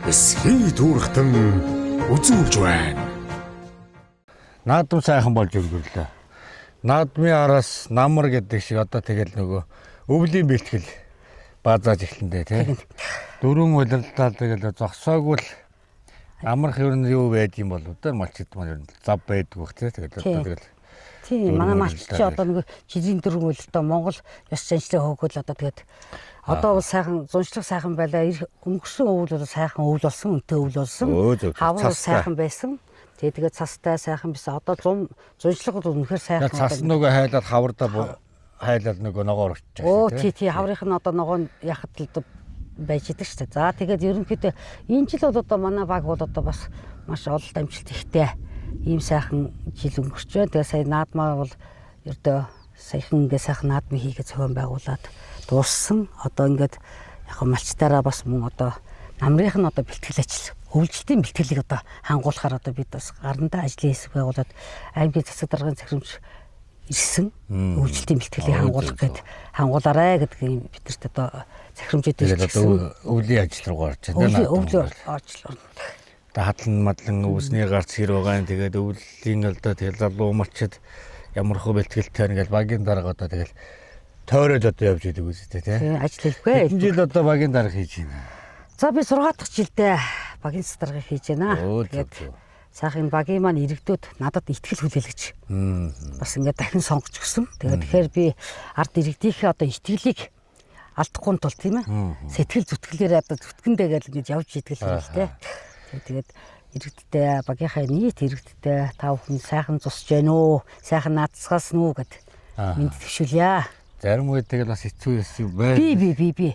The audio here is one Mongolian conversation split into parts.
эсхий дүүрхтэн үзүүлж байна. Наадам сайхан болж өргөрлөө. Наадмын араас намар гэдэг шиг одоо тэгэл нөгөө өвлийн бэлтгэл баазааж эхлэндээ тий. Дөрвөн удирдалтаа тэгэл зогсоогүй л амарх ер нь юу байдığım бол одоо малчид маань ер нь зав байдаг бох тий. Тэгэл одоо тэгэл тийм манай малчид чи одоо нөгөө жилийн дөрвөн удирдалтаа Монгол ёс заншлыг хөөгөл одоо тэгээд одоо бол сайхан зуншлах сайхан байлаа. Өнгөрсөн өвөл бол сайхан өвөл болсон, өнтөө өвөл болсон. Хавар сайхан байсан. Тэгээд цастай сайхан биш. Одоо зуншлах бол үнэхээр сайхан. Цас нөгөө хайлаад хавардаа хайлаад нөгөө ногоор очиж байгаа. Тий хаврынх нь одоо ногоо яхад л байж идэг шүү дээ. За тэгээд ерөнхийдөө энэ жил бол одоо манай баг бол одоо бас маш олон амжилт ихтэй ийм сайхан жил өнгөрч байна. Тэгээд сая наадмаа бол ердөө саяхан ингээ сайхан наадмыг хийгээд зохион байгуулад дууссан. Одоо ингээд яг малчтаараа бас мөн одоо намрынх нь одоо бэлтгэл ажил, өвлжилтийн бэлтгэлийг одоо хангуулахаар одоо бид бас гарандаа ажлын хэсэг байгуулад аймгийн засаг даргын захирамж ирсэн. Өвлжилтийн бэлтгэлийг хангуулах гээд хангуулаарай гэдэг юм бидэрт одоо захирамжууд ирсэн. Өвлийн ажил руу гарч байна. Өвлийн ажил. Хадлан мадлан өвсний гарц хэр байгаа юм. Тэгээд өвлийн алдаа тэгэл залуу малчид ямар хөө бэлтгэлтэй нэгэл багийн дарга одоо тэгэл тойроод одоо явж идэг үстэй тий. Ажил хийхгүй. Энэ жил одоо багийн дарга хийж байна. За би 6 дахь жилдээ багийн дарга хийж байна. Тэгээд сайхан багийн маань иргэдүүд надад итгэл хүлээлгэж. Бас ингээд дахин сонгож өгсөн. Тэгэхээр би ард иргэдийнхээ одоо итгэлийг алдахгүй тул тийм ээ. Сэтгэл зүтгэлээр одоо зүтгэндээгээл ингэж явж идэг л юм л тий. Тэгээд иргэдтэй багийнхаа нийт иргэдтэй та бүхэн сайхан зусж байна уу? Сайхан наацсгаас нү гэд мэд төвшүүлье. Зарим үед тэгэл бас хэцүү юм байна. Би.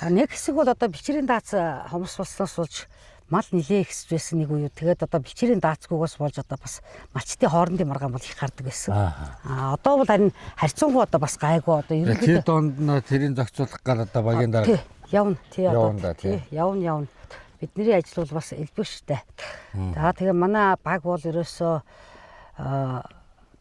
Нэг хэсэг бол одоо бичрийн даац хомс болсноос болж мал нилээ ихсэж байсан нэг үе. Тэгээд одоо бичрийн даацгүйгээс болж одоо бас малчтын хоорондын маргаан бол их гардаг байсан. Одоо бол харин харьцангуй одоо бас гайгүй одоо ерөнхийдөө тэр донд тэрийг зохицуулах гал одоо багийн дарга явна. Явна. Бидний ажил бол бас элбэг штэ. За тэгээ манай баг бол ерөөсөө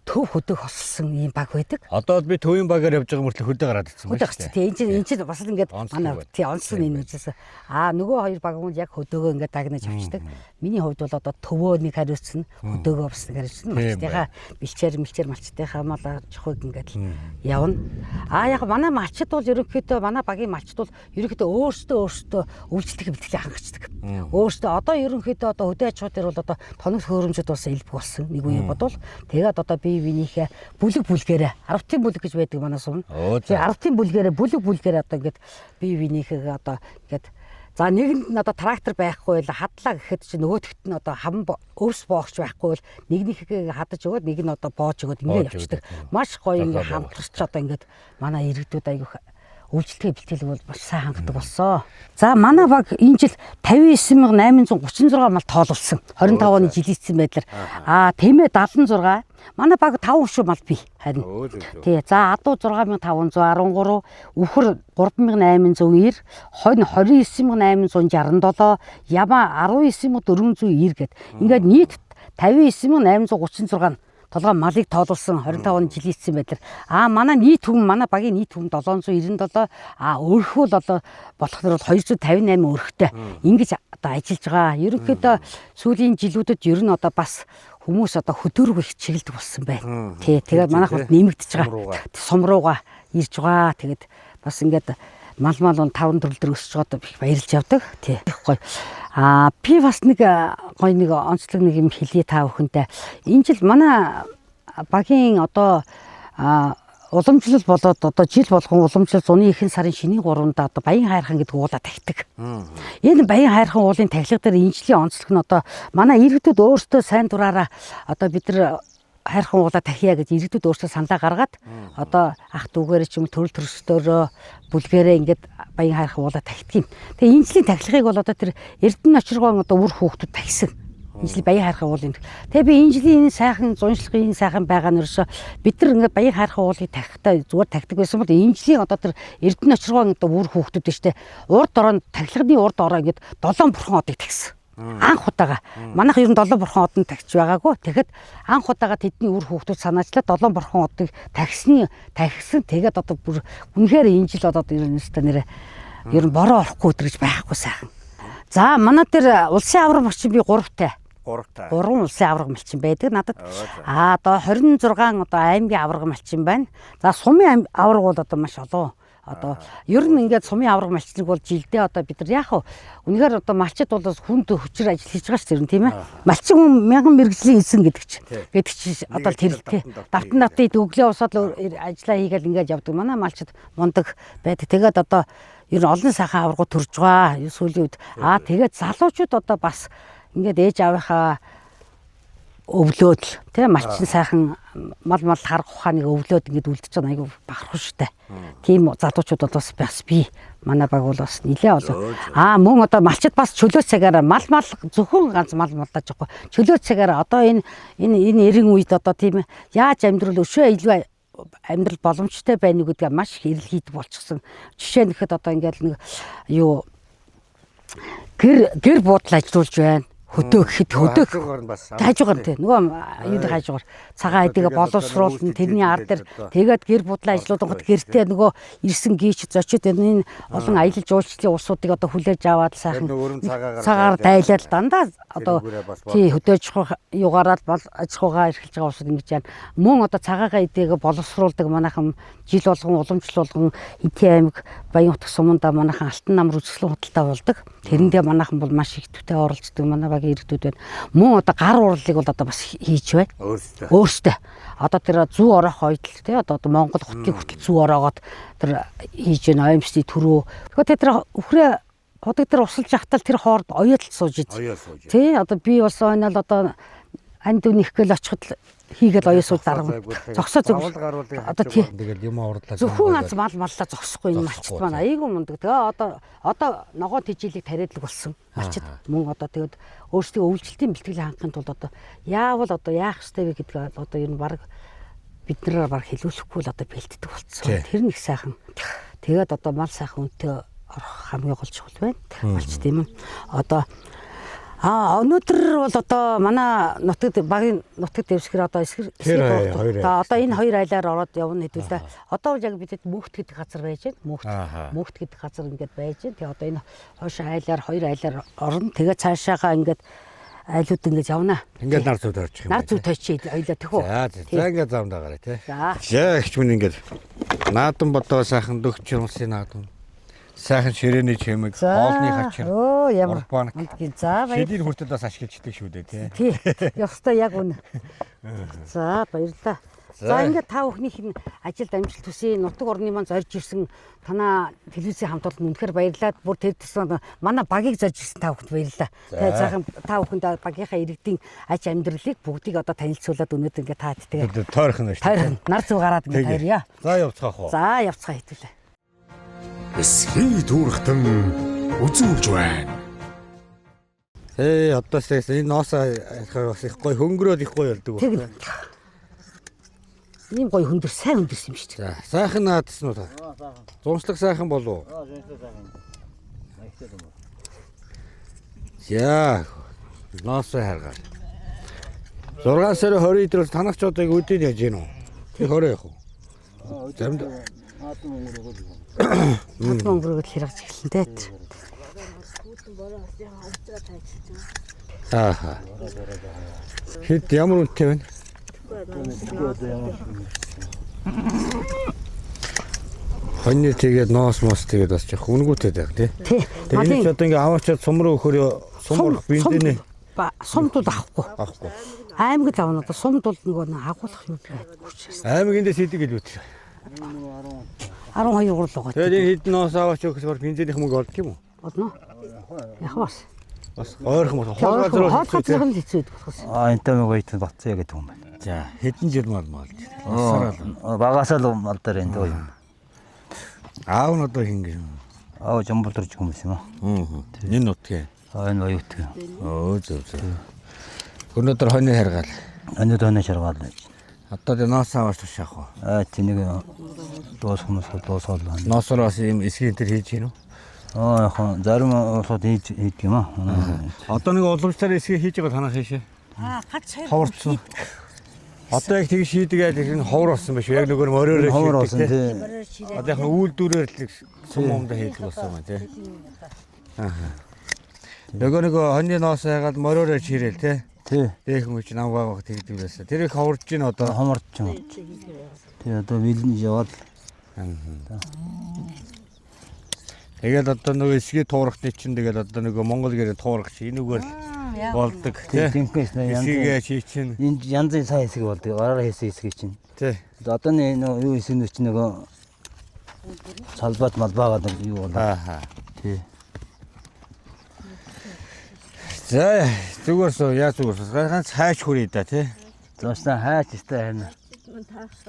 төв хөдөг хоссон ийм баг байдаг. Одоо би төвийн багаар явж байгаа мөртлөө хөдөө гараад ирсэн байна шүү дээ. Энэ чинь бас л ингээд манай онцлог энэ үжээс. Нөгөө хоёр баг нь яг хөдөөгөө ингээд дагнаж авчдаг. Миний хувьд бол одоо төвөө нэг хариуцсан, хөдөөгөө бас нэг хариуцсан. Малчтынхаа бэлчээр малчтынхаа мал жохыг ингээд явна. Яг манай малчд бол ерөнхийдөө манай багийн малчд бол ерөнхийдөө өөрсдөө өвчлөлтийн бэлтгэлийг хангацдаг. Өөрсдөө одоо ерөнхийдөө одоо хөдөө аж ахуй дээр бол одоо тоног хөөрөмжөд бас элбэг болсон. Нэг үе бодвол тэгээд одоо би винийхээ бүлгээрээ 10-ын бүлэг гэж байдаг манай сум. Тэгээ 10-ын бүлгээрээ одоо ингээд бие винийхээ одоо ингээд за нэгэнд нь одоо трактор байхгүй байла хадлаа гэхэд чи нөгөөдөгт нь одоо хам өвс боогч байхгүй бол нэгнийхээ хадаж өгөөд нэг нь одоо боож өгөөд ингээд явчихдаг. Маш гоё ингээд хамтарч одоо ингээд манай иргэдүүд айгүйх өвчлөлтийн бэлтгэл бол маш сайн хангадаг болсон. За манай баг энэ жил 59836 мал тоолуулсан. 25 оны жилийнсэн байдлаар тэмээ 76. Манай баг 5 шүү мал бий харин. Тий. За адуу 6513, үхэр 3890, хонь 29867, ямаа 19490 гэд. Ингээд нийт 59836 толгой малыг тоолуулсан 25 оны жилийнсэн байдлаар манай нийт хүм манай багийн нийт хүм 797 өөрхөө л одоо болох нь бол 258 өрхтэй ингэж одоо ажиллаж байгаа. Ерөнхийдөө сүүлийн жилүүдэд ер нь одоо бас хүмүүс одоо хөдөөрөг их чиглэдэг болсон байна. Тэгээд манайх бол нэмэгдэж байгаа. Сумрууга ирж байгаа. Тэгээд бас ингээд мал нь 5 төрөл өсөж байгаа их баярлж явдаг. Их гоё. Би бас нэг гоё нэг онцлог нэг юм хэлье та бүхэнтэй. Энэ жил манай багийн одоо уламжлал болоод одоо жил болгон уламжлал зуны ихэнх сарын шинийн 3-нд одоо баян хайрхан гэдэг уулаа тахидаг. Энэ баян хайрхан уулын тахилга дээр энэ жилийн онцлог нь одоо манай иргэдүүд өөрсдөө сайн дураараа одоо бид нар хайрхан уулаа тахиа гэж иргэдүүд өөрсдөө саналаа гаргаад одоо ах дүүгээр ч юм төрөл төрөстөөрөө бүлгээрээ ингээд баян хайрхан уулаа тахидаг юм. Тэгээ энэ жилийн тахилгыг бол одоо тэр Эрдэнэ очиргоон одоо үр хүүхдүүд тахисан. Энэ жилийн баян хайрхан уулын. Тэгээ би энэ жилийн энэ сайхан зуншлагын энэ сайхан байгаа нь ерөөсө бид нар ингээд баян хайрхан уулыг тахихтаа зүгээр тахдаг байсан бол энэ жилийн одоо тэр Эрдэнэ очиргоон одоо үр хүүхдүүд штэ урд ороо тахилгын урд ороо ингээд 7 бурхан одыг тахисан. Анх удаага манайх ер нь 7 бурхан одод тагч байгаагүй. Тэгэхэд анх удаага тэдний үр хүүхдүүд санаачлаа 7 бурхан одыг тагсан. Тэгээд одоо бүр үнэхээр энэ жил одоо ер нь нэр бороо орохгүй өдөр гэж байхгүй сайхан. За манай дээр улсын авраг малчин би 3-тай. 3 3 улсын авраг малчин байдаг надад. Одоо 26 одоо аймгийн авраг малчин байна. За сумын авраг бол одоо маш олон. Одоо ер нь ингээд сумын авраг малчныг бол жилдээ одоо бид нар яах вэ? Үнэхээр одоо малчид бол хүнд хүчээр ажил хийж байгаа шүү дээ тийм ээ. Малчин хүн 1000 мэргэжлийн эзэн гэдэг чинь. Гэдэг чинь одоо тэрэлтэй. Давтан өглөө усаад ажиллаа хийгээл ингээд явдаг. Манай малчид мундаг байдаг. Тэгээд одоо ер нь олон сайхан аврагууд төрж байгаа. Сүүлийн үед тэгээд залуучууд одоо бас ингээд ээж аавынхаа өвлөөд тийм малчин сайхан мал харах ухааныг өвлөөд ингээд үлдэж байгаа айгу бахархуу штэ. Тийм залуучууд бас би манай баг бол бас нилээ олон. Мөн одоо малчид бас чөлөө цагаараа мал зөвхөн ганц мал малдаж байгаа. Чөлөө цагаараа одоо энэ эрен үед одоо тийм яаж амьдрал өшөө илүү амьдрал боломжтой байна уу гэдгээ маш их эрэлхийд болчихсон. Жишээ нь гэхэд одоо ингээд нэг юу гэр буудлаа ажиллуулж байна. Хөдөө гэхэд хажуугаар тийм нөгөө юуны хажуугаар цагаан айдыгаа боловсруулна тэрний ар дээр тэгээд гэр будлаа ажиллуулгад гэртээ нөгөө ирсэн гීч зочид энэ олон аялал жуулчлалын улсуудыг одоо хүлээж аваад сайхан цагаар дайлал дандаа одоо тий хөдөөж югаараад аж ахуйгаа эрхэлж байгаа улсууд ингэж байна. Мөн одоо цагаан айдыгаа боловсруулдаг манайхан жил болгон уламжлал болгон Хитийн аймаг Баянутг суманда манайхан Алтан намар үзэсгэлэн худалдаа болдог. Тэрэндээ манайхан бол маш их төвтэй оролцдог манай багийн иргэдүүд байна. Мөн одоо гар урлыг бол одоо бас хийж байна. Өөртөө. Одоо тэр зүү орох ойдл тий одоо Монгол хотын хүртэл зүү ороогоод тэр хийж байна. ОМС-ийн төрөө. Тэгэхээр тэр үхрээ ходог тэр усалж явахтал тэр хоорд оёотл сууж идэв. Тий одоо би бас ойнол одоо анд үнэх гээл очиход хийгээд оёосууд дарга зогсоо одоо тий тэгэл юм аварлаа зөвхөн ганц маллаа зогсохгүй энэ малчт маань айгүй мундаг. Тэгээ одоо ногоон тэжээлийг тариадлаг болсон малчт мөн одоо тэгээд өөрсдөө өвлжилтийн бэлтгэлийн хангахын тулд одоо яавал одоо яах ёстой вэ гэдгээ одоо ер нь баг бид нараар баг хэлүүлэхгүй л одоо бэлддэг болцсон. Тэр нэг сайхан. Тэгээд одоо мал сайхан үнэтэй орох хамгийн гол чухал байна. Малчт юм. Одоо өнөөдөр бол одоо манай багийн нутагт дэвсгэр одоо эсгэр одоо энэ хоёр айлаар ороод явна хэдүүлээ. Одоо яг бидэд мөнхт гэдэг газар байж байна. Мөнхт гэдэг газар ингээд байж байна. Тэгээ одоо энэ хойш айлаар хоёр айлаар орно. Тэгээ цаашаага ингээд айлууд ингээд явна. Ингээд нар зүд орчих юм. Нар зүд очиж ойлоо тэхүү. За ингээд замдаагаарай тий. За ихч мөн ингээд наадан бодоо сайхан дөгч юмсын наадан. Сайхан ширээний чимэг, хоолны хачир. Ямар банк. За баяр. Шидийн хүртэл бас ашиглаждаг шүү дээ тий. Тий. Ёстой яг үнэ. За баярлалаа. За ингээд та бүхнийх нь ажилд амжилт хүсье. Нутаг орны маань зорж ирсэн танаа телевизийн хамт олон үнэхээр баярлалаа. Бүр тэр төсөн манай багийг зорж ирсэн та бүхэнд баярлалаа. Тэгээ заахан та бүхэнд багийнхаа иргэдийн аж амьдралыг бүгдийг одоо танилцуулаад өнөөдөр ингээд таад тэгээ. Тойрхон байна шүү. Тойрхон нар зүг гараад ингээд хоёръя. За явцгаах уу. За явцгаа хитүүлээ. Эсхий түүрхтэн үзүүлж байна. Одоо энэ ноосоо бас их гоё хөнгөрөөд их гоё болдог байна. Ийм гоё хөндөр сайн хөндөрсөн юм шүү дээ. За сайхан наадсан уу та? Зунслаг сайхан болов уу? За ноосоо харгаа. 6 сарын 20 өдрөөс танагч одоо үдээд яаж гин үү? Тэр 20 явах уу? Заримдаа Хатман бүргэл хэрэгж эхэлсэн дээ. Хэд ямар үнэтэй байна? Хоньны тэгээд ноос тэгээд бас жоох үнгүүтэй байх тий. Тэгээд энэ ч одоо ингээ аваачаад сум руу өгөхөөр сум бинтэнэ. Сумд бол авахгүй. Аймагт авна одоо сумд бол нөгөө агуулах юм байдаггүй учраас. Аймаг эндээс хийдэг гэж үтээ. 12 гурал байгаа. Тэгээд энэ хэд ноос аваач өгөхөөр бензинийх мөнгө олд юм уу? Олно. Яг бас ойрхон бол хоол газар л хэцүү болох. Энтэй мөгөө итэн батцаа гэдэг юм байна. За хэдэн жил малж. Багасаа л малдаар энэ дөө юм. Аав нь одоо хин юм. Аав жамбулрж хүмүүс юм аа. Энэ нутгийн. Энэ баяутг. Зөв. Өнөөдөр хоньны харгаал. Өнөөдөр хоньны харгаал. Одоо тэ ноос аваач тушаах уу? Тэнийг доос хүмүүс доосоо л. Ноосороос юм эсгийн тэр хийж гинүү? Яг зарим улсууд хийдэг юм аа. Одоо нэг уламжлалаар эсгийг хийж байгаа танах хийшээ. Гац сая ховорцсон. Одоо яг тэгж шийдгээд их ховор болсон байх шүү. Яг нөгөө мориороо ховор болсон тий. Одоо яг үйлдвэрээр л сум юмда хийдэг болсон байна тий. Нөгөө нэг хоньны ноос ягаад мориороо чирээл те. Тий. Дэх мөч нам баг тэгдүүлээсэ. Тэрийг ховорж гин одоо. Хоморч юм. Тий одоо бэлэн яваад Тэгээд одоо нөгөө эсгийн туурахны чинь тэгээд одоо нөгөө Монгол гэрээ туурах чи энүүгээр болдог те. тэнхээс Эсгээ чи чинь энэ янзын сайн хэсэг болдог. Ороор хийсэн хэсэг чинь. те. Одоо нэг юу хийсэн нь чинь нөгөө салбат малбаагаад юу болоо. Аа. Тий. За зүгээр суу яа зүгээр суу. Ганц хайч хүрээ да те. Зоосна хайч өстэй харин.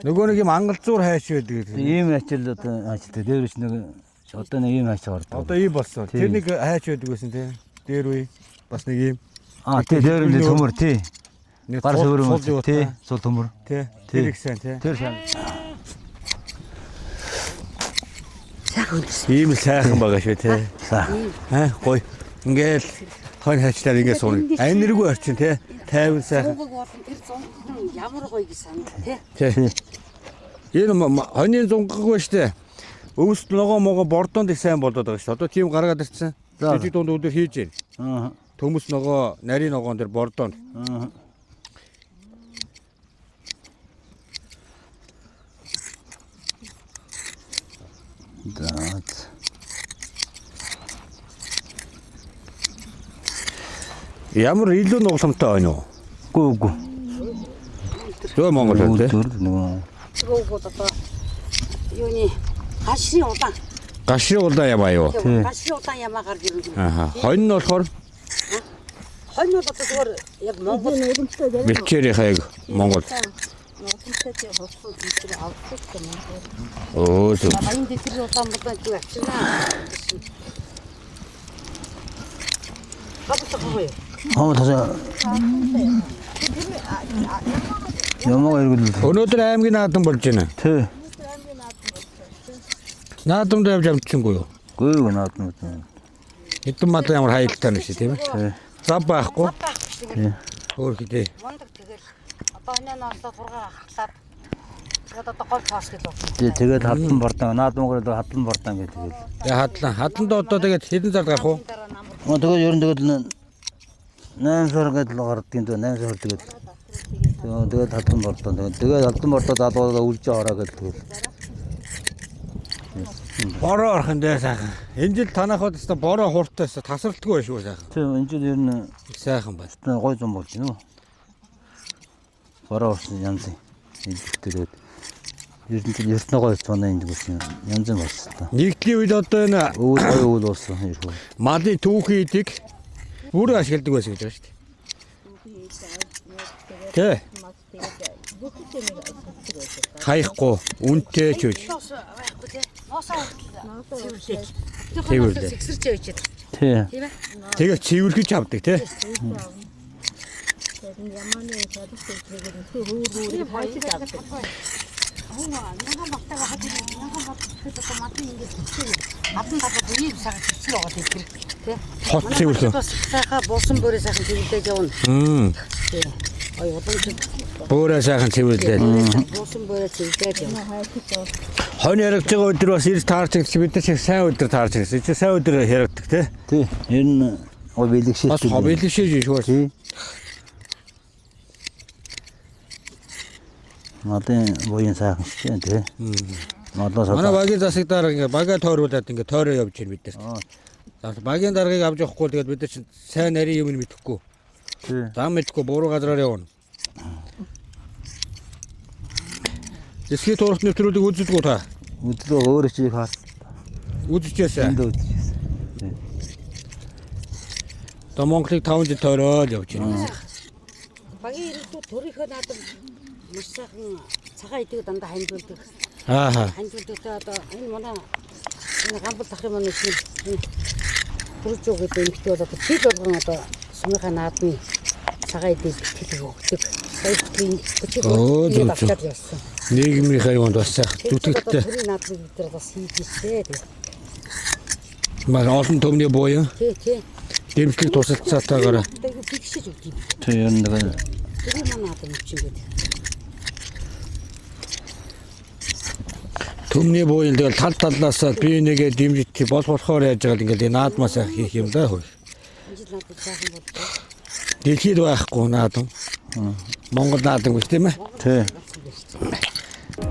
Нөгөө нэг юм ангалзуур хайч байдаг. Ийм ачил одоо ачилтай дээрч нэг одоо нэг ийм хайч ордог. Одоо ийм болсон. Тэр нэг хайч байдаг гэсэн те. Дээр үе бас нэг ийм. Тий дээр нь төмөр тий. Нэг Гар сул сөвөр тий сул төмөр. те. Тэр их сайн те. Тэр сайн. Ийм сайхан байгаа шүү те. Сайн. Гой. Ингээл хонь хайчлаар ингээд суурна. Аниргүй орчин те. Тайван сайхан. Зунгаг болон тэр зунгаг ямар гоё гэж санаа тий. Тий. Энэ хоньны зунгаг ба штэ. Өвс ногоо могоо бордонд их сайн болоод байгаа шүү. Одоо тийм гаргаад ирсэн. Жижиг дунд өдөр хийж гин. Аа. Төмөс ногоо, нарийн ногоон дээр бордонд. Аа. Даад. Ямар илүү нугламтай байна уу? Гүү. Зөө Монгол үү те. Нөгөө Цогод одоо юуны гашрын удаан. Гашрын улаан ямаа юу? Гашрын удаан ямаа гарч ирнэ. Аха. Хонь нь болохоор Хонь бол одоо зүгээр яг Монгол бэлчээр хаяг Монгол. Оо зөв. баян дэвтэр удаан болон зүг авчирнаа. Хавтахгүй. тасаа ямаа эргэл. Өнөөдөр аймгийн наадам болж байна. Тий. Наадамд явж амтчихгүй юу? Гүү наадмууд. Хэдэн мад ямар хаялтаа нэшээ тийм ээ. Тий. Зав байхгүй. Тий. Өөр хэдий. Мондөг тэгэл одоо энэ ноосоо тургаа хахлаад тэгээд одоо гол тоос гэж болсон. Тий тэгээд хадлан бордон наадмуугаар хадлан бордон гэдэг тэгэл. Тэгээ хадланд одоо тэгээд хэдэн зар гарах уу? Тэгээд ер нь тэгээд 8 сар гэдэл гардгийн дөө 8 сар тэгээд тэгээд хадлан бордон тэгээд хадлан бордоод алгуулаа үлж ороо гэдэг. Бороо орхон дээ сайхан. Энэ жил танахад өстө бороо хуртаас тасралтгүй шүү сайхан. Тий энэ жил ер нь Сайхан байна. гой зам болж байна уу? Бороо орсон янз. Тэгээд ер нь ертөнөө гой цоноо энэ гэсэн янз болсон та. Нэгдлийн үед одоо энэ Өвөл гой өвөл болсон хэрхүү. малын түүхий идэг бүр ашигладаг байсан гэж байна шүү дээ. Тэ. Хаяхгүй үнтэй ч үгүй. Байхгүй тий. Ноосоо цэвэрлээ. Цэвэрлээ. Сэгсэрч явж байна. Тий. Тийм ээ. Тэгээ цэвэрлэж авдаг тий. Хот цэвэрлээ. Сайхан буусан бүрээ сайхан цэвэрлээд явна. Тий. Ой уламжид Өөрөө сайхан цэвэрлээ. буусан бүрээ цэвэрлээд явна. Хонь яригч байгаа өдөр бас ирж таарч ирсэн бид нар шиг сайн өдөр таарч ирсэн. Чи сайн өдөр яригдаг тий. Тий. Ер нь гой бэлгшээ. Бас хобилшээж шүү. Тий. Надын буян сайхан шүү тий. Надлаас Манай багийн засаг дараа ингээ бага тойруулаад ингээ тойроо явж ийн бид нар. За багийн даргаыг авч явахгүй тэгээд бид нар чинь сайн нарийн юм мэдэхгүй. тий. Зам мэдхгүй буруу газараар явна. Эсхий туурах нэвтрүүлэг үздэг та. Өдрөө өөрөө чи хаас Үзчихээсэ. энд үзчихсэн. Одоо Монголыг 5 жил тойроод явж байна. Багийн ирэлтүүд төрийнхөө наадам маш сайхан цагаан идэг дандаа хандуулдаг. Ааха. Хандуулдаг одоо энэ манай энэ гамбал ах юм нэг бүрж өгöd эмхтэй бол одоо жил болгон одоо сумынхаа наадмын цагаан идэг хэлэг өгдөг. Саяны Оо, зөв, зөв. авчаад явсан. Нийгмийнхаа юунд бас сайхан зүтгэгдтэй. Төрийн наадмын дээр бас хийжээ. Маш олон төмний буян Тий, тий. дэмжлэг тусалцаатайгаар Тэгээд бигшиж өгдөг. Тий ер нь нэг Төрийн манай наадам чинь гэдэг. төмний буян тэгэл тал талаас бие нэгээ дэмжиж болох болохоор яаж байгаа л ингээл наадмаас хийх юм да хөөе. Дэлхийд байхгүй наадам. Монгол наадам гэж тийм ээ. Тий.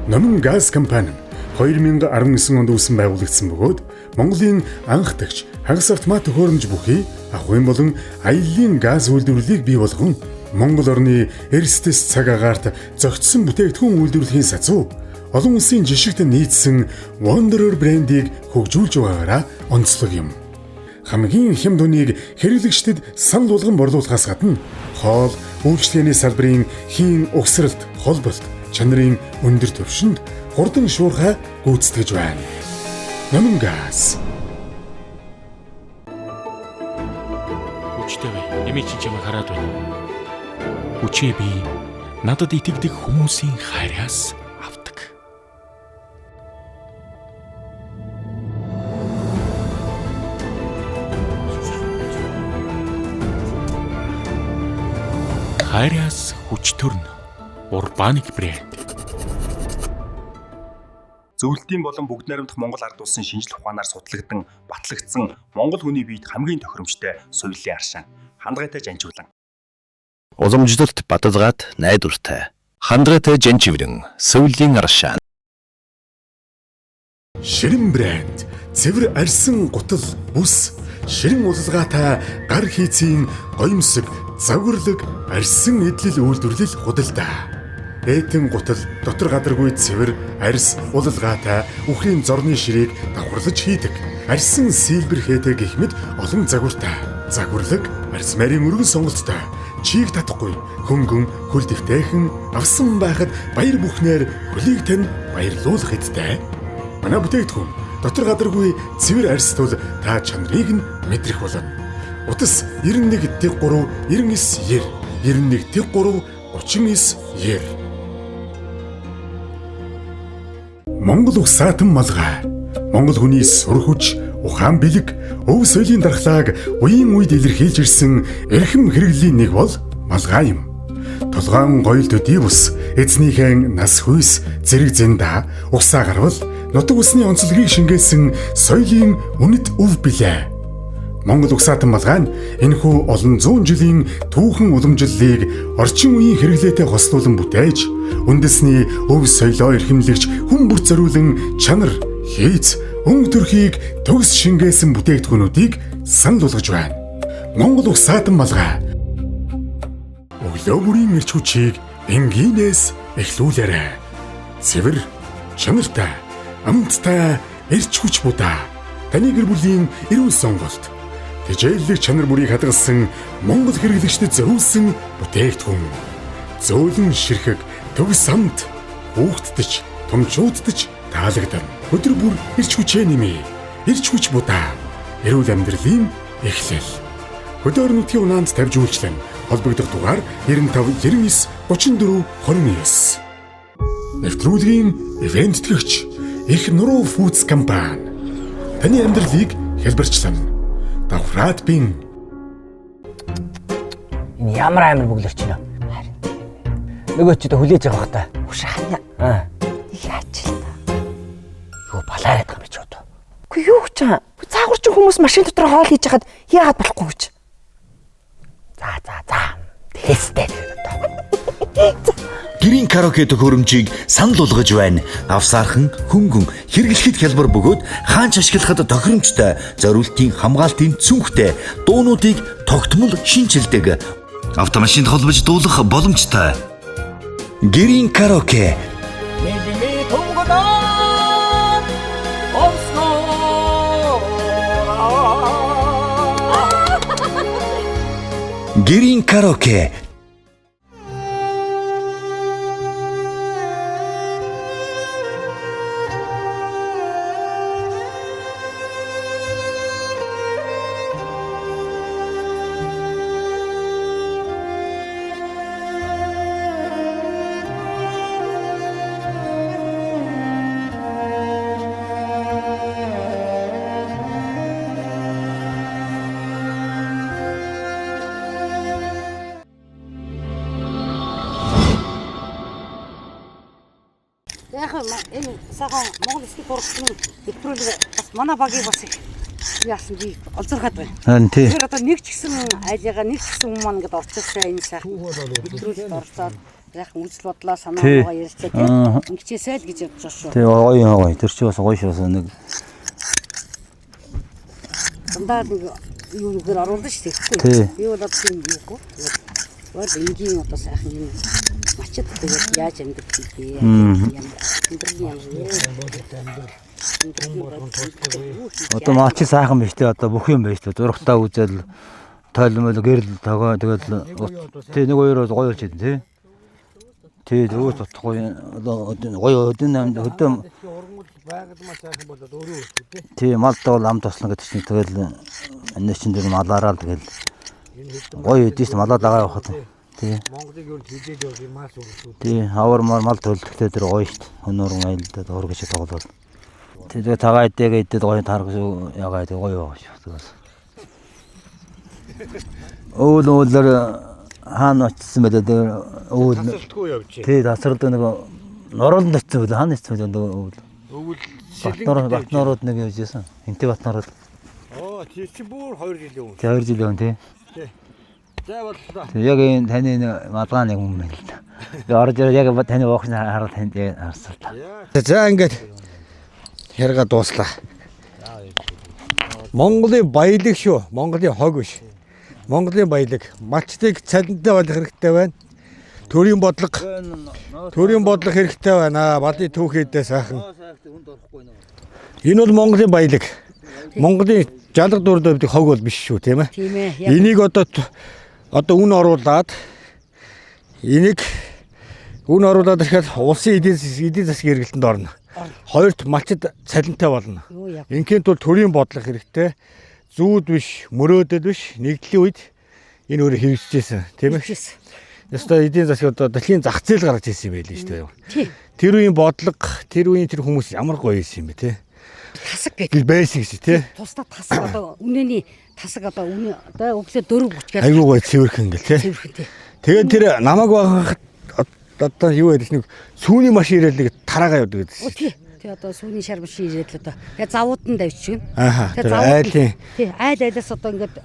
Номин газ компани нь 2019 онд үүсэн байгуулагдсан бөгөөд Монголын анх дагч хагас автомат төхөөрөмж бүхий ахуйн болон аяллаа газ үйлдвэрлэлийг бий болгон Монгол орны эрсдэс цаг агаарт зохицсон бүтээгдэхүүн үйлдвэрлэхийн сацуу олон улсын жишгт нийцсэн Wanderer брендийг хөгжүүлж байгаагаараа онцлог юм. Хамгийн хэм дүнийг хэрэглэгчдэд санал болгон борлуулахаас гадна хоол, үйлчлэгээний салбарын хийн угсралт, холболт, чанарын өндөр түвшинд хурдан шуурхай гүйцэтгэж байна. Номин газ. Хүчтэй бай. Эмээ чи чамайг хараад байна. Хүчээ би надад итгэдэг хүмүүсийн хайраас авдаг. Хайраас хүч төрн. Урбаник брэнд. Зөвлөлтийн болон бүгд найрамдах Монгол ард улсын шинжлэх ухаанаар судлагдсан, батлагдсан Монгол хүний биед хамгийн тохиромжтой соёлын аршин. Хандгайтай жанжуулан. Уламжлалт бадалгаад найдвартай. Хандгайтай жанживрэн соёлын аршин. Ширэн брэнд. Цэвэр арьсан гутал бүс. Ширэн улалгаатай гар хийцийн гоёмсог, завгарлаг, арьсан эдлэл үйлдвэрлэл худалдаа. Этэн гутал дотор гадаргүй цэвэр арьс улалгаатай үхрийн зорны ширээг давхарлаж хийдэг. Арьсан сэлбэр хэтэ гэх мэт олон загвартай. Загварлаг арьс марийн өргөн сонголттой. Чийг татахгүй хөнгөн хөл дэвтэйхэн авсан байхад баяр бүхнээр хөлийг тань баярлуулах хэдтэй. Манай бүтээгдэхүүн дотор гадаргүй цэвэр арьс тул та чанарыг нь мэдрэх болно. Утас 91-3 99 90 91-3 39 90. Монгол улс саатан малгай. Монгол хүний сур хүч, ухаан бэлэг, өв соёлын дархлааг үеийн үед илэрхийлж ирсэн эрхэм хэрэглэлийн нэг бол малгай юм. Толгоон гоёл төдий бус, эзнийхэн нас хүйс, зэрэг зэнда, угсаа гарвал нутаг усны онцлогийг шингээсэн соёлын үнэт өв билээ. Монгол угсаатан малгай нь энэхүү олон зуун жилийн түүхэн уламжлалыг орчин үеийн хэрэглээтэй хослуулан бүтээж, үндэсний өв соёлоо эрхэмлэгч хүн бүр зориулан чанар, хийц, өнгө төрхийг төгс шингээсэн бүтээгдэхүүнүүдийг санал болгож байна. Монгол угсаатан малгай. Өглөө бүрийн эрч хүчийг энгийнээс эхлүүлээрэй. Цэвэр, чанартай, амттай эрч хүч будаа. Таны гэр бүлийн эрүүл сонголт. Тэжээллэг чанар бүрийг хадгалсан Монгол хэрэглэгчдэд зориулсан бүтээгдэхүүн. Зөөлөн ширхэг, төгс амт, хүүхдтэж, томчуудтаж таалагдана. Өдөр бүр эрч хүчээ нэмээ. Эрч хүч будаа. Эрүүл амьдралын эхлэл. Хөдөр нутгийн унаанд тавьж үйлчлэн холбогдох дугаар 95 99 34 29. Нэвтрүүлгийн ивент тэтгэгч их нуруу фудс компани. Таны амьдралыг хэлбэрчлэн. Давхраад бин. Энэ ямар амар бүглэрч байна. Нөгөө ч өдөө хүлээж байгаа бах та. Ушаахна. Яаж л та. Юу балаараад байгаа юм чи одоо. Үгүй юу гэж чам. Цаагур чи хүмүүс машин дотор хоол хийж хаад яагаад болохгүй гэж. За. Тэстэй. Гэрийн караоке төхөөрөмжийг санал болгож байна. Авсаархан, хөнгөн, хэрэглэхэд хялбар бөгөөд хаанч ашиглахад тохиромжтой, зориултын хамгаалтын цүнхтэй дуунуудыг тогтмол шинжилдэг. Автомашинд холбож дуулах боломжтой. Гэрийн караоке. Гэрийн караоке. Яг энэ сайхан Монгол эсрэг хурцны нэвтрүүлэг бас манай багийн бас Яасан би олзорхаад байна. Харин тий. Тэр одоо нэг ч гэсэн айлгаа нэг ч гэсэн хүмүүс маань ингээд орчихсаа энэ сайхан бидрүүлэлт орцоод яахан үзэл бодлоо санаа байгаа ярьцаа тийм. Ингэчээсэй л гэж бодож байгаа шүү. Тий гоё. Тэр чи бас гоё шээс нэг. Дандаа нэг юу нэгээр оруулна шүү дээ. Тий. Би бол одоо тийм юугүй. Өөр энгийн одоо сайхан юм мачид тэгээд яаж амьддаг вэ? Одоо мачи сайхан биш тий одоо бүх юм байж тий зургатаа үзэл тойлмол гэрэл тагоо тэгэл тий нэг хоёроос гоё болж байна тий. Тий өөс утхгүй одоо гоё хөдөө тий малтай бол ам тослон гэдэг чинь тэгэл энэ чинь дээр малаараа л тэгэл гоё эдээс малаа дагаа явахад тий. Монголыг юу хилээд явах мас үргэлжлүү. Тий хавар мал төлөлтөд тэр гоё шүү дээ. Өнөөрн айлдаад хург шиг тоглол. Тий тэгээ тагаа идэгээ идээд гоё таарах ягаа тэгээ гоё байгаа шүү. Тэгээс. Өөлөөр хаана очсон бэ дээ өөл. Тасралтгүй явж. Тий тасралд нэг нороолд очсон үү хаана очсон бэ өөл. Өвөл Батнарууд нэг явж байсан. Хинтэй батнарууд. Тэр чи бүр 2 жил явна. Тий 2 жил явна тий. За боллоо. Яг энэ таны малгааны юм байна л да. Би орж ирээд яг таны уухны хараад танд харсан л да. За ингээд хэрэг дууслаа. Монголын баялаг шүү. Монголын хог биш. Монголын баялаг малчтыг цалинтай болох хэрэгтэй байна. Төрийн бодлого хэрэгтэй байна. Балын түүхийдээ сайхан. Энэ бол Монголын баялаг. Монголын жалга дурд байдаг хог бол биш шүү, тийм ээ. Тийм ээ. Энийг одоо үн оруулаад энийг үн оруулаад ирэхэд улсын эдийн засгийн хэрэглэлтэнд орно. Хоёрт малчид цалинтай болно. Инként бол төрийн бодлого хэрэгтэй. Зүүд биш, мөрөөдөл биш, нэгдлийн үед энэ өөрөө хэрэгжижсэн, тийм ээ. Ястаа эдийн засаг одоо дэлхийн зах зээл гаргаж ирсэн юм байл шүү дээ. Тэр үеийн бодлого, тэр үеийн тэр хүмүүс ямар гоё байсан юм бэ, тий? Тасаг гэдэг байсан гэсэн тий. Тусдаа тасаг одоо үнэний тасаг одоо үнэ одоо өглөө 4 бүчгээд айгүй гоё цэвэрхэн ингээл тий. Тэгээд тэр намайг багахад одоо юу яах нэг сүүний машин ирээд нэг тараага явдаг гэсэн. Тий. Тий одоо сүүний шар машин ирээд л одоо. Тэгээ завууданд авчихна. Тэр айлын. Тий айлаас одоо ингээд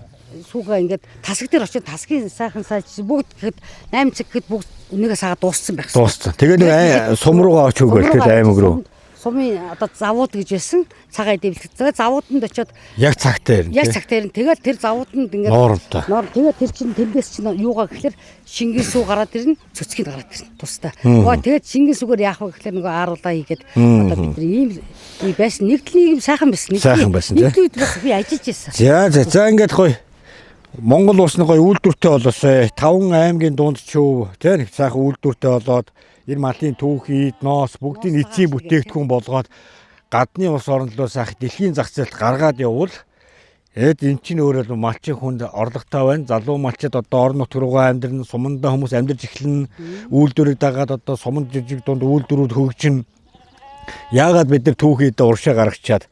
сүүгээ ингээд тасаг дээр очиж тасгийн сайхан сайж бүгд гэхэд 8 цаг гэхэд бүгд үнийгээ сагаад дууссан байх. Дууссан. Тэгээд нэг сум руугаа очиж өгөөл тий аймаг руу. Сумын одоо завууд гэж байсан цагаа дэвлэх. Тэгээ завууданд очиод яг цагтаа ирнэ. Яг цагтаа ирнэ. Тэгээд тэр завууданд ингээд ноор тэгээд тэр чинь тэндээс чинь юугаа гэхэлэр шингэн сүү гараад ирнэ, цөцгийг гараад ирнэ. Тустай. Тэгээд шингэн сүүгээр яах вэ гэхэлэр нөгөө ааруулаа хийгээд одоо бид нар ийм байсан нэгдлийн юм сайхан байсан. Сайхан байсан тий. Нэгдлийн үед бас би ажиллаж байсан. За ингээд гоё Монгол улсны гоё үйлдвэртэй болоосай. 5 аймгийн дунд ч юу тий нэг сайхан үйлдвэртэй болоод энэ малын түүхийд ноос бүгдийн эцсийн бүтээгдэхүүн болгоод гадны улс орнолоо сайх дэлхийн зах зээлд гаргаад явбал эн чинь өөрөө малчин хүнд орлоготой байна. Залуу малчид одоо орон нутг руугаа амьдрын сумандаа хүмүүс амьдарч эхлэн үйлдвэрийг дагаад одоо суманд жижиг дунд үйлдвэрүүд хөгжин. Яагаад бид нар түүхийдээ уршаа гаргачаад